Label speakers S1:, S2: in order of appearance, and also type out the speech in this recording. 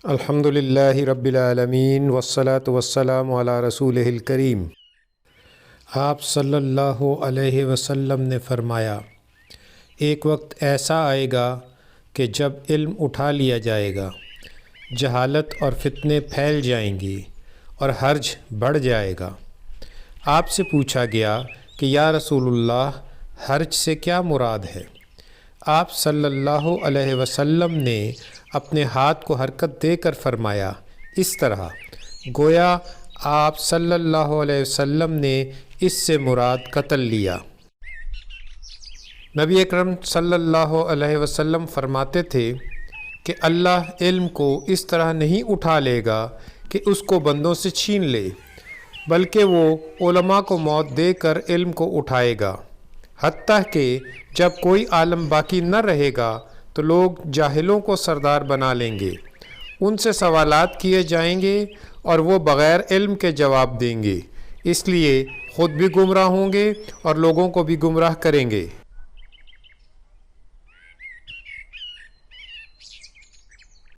S1: الحمد للہ رب العالمین والصلاة والسلام علی رسولہ الکریم۔ آپ صلی اللہ علیہ وسلم نے فرمایا، ایک وقت ایسا آئے گا کہ جب علم اٹھا لیا جائے گا، جہالت اور فتنے پھیل جائیں گی اور حرج بڑھ جائے گا۔ آپ سے پوچھا گیا کہ یا رسول اللہ، حرج سے کیا مراد ہے؟ آپ صلی اللہ علیہ وسلم نے اپنے ہاتھ کو حرکت دے کر فرمایا، اس طرح گویا آپ صلی اللہ علیہ وسلم نے اس سے مراد قتل لیا۔ نبی اکرم صلی اللہ علیہ وسلم فرماتے تھے کہ اللہ علم کو اس طرح نہیں اٹھا لے گا کہ اس کو بندوں سے چھین لے، بلکہ وہ علماء کو موت دے کر علم کو اٹھائے گا، حتیٰ کہ جب کوئی عالم باقی نہ رہے گا تو لوگ جاہلوں کو سردار بنا لیں گے، ان سے سوالات کیے جائیں گے اور وہ بغیر علم کے جواب دیں گے، اس لیے خود بھی گمراہ ہوں گے اور لوگوں کو بھی گمراہ کریں گے۔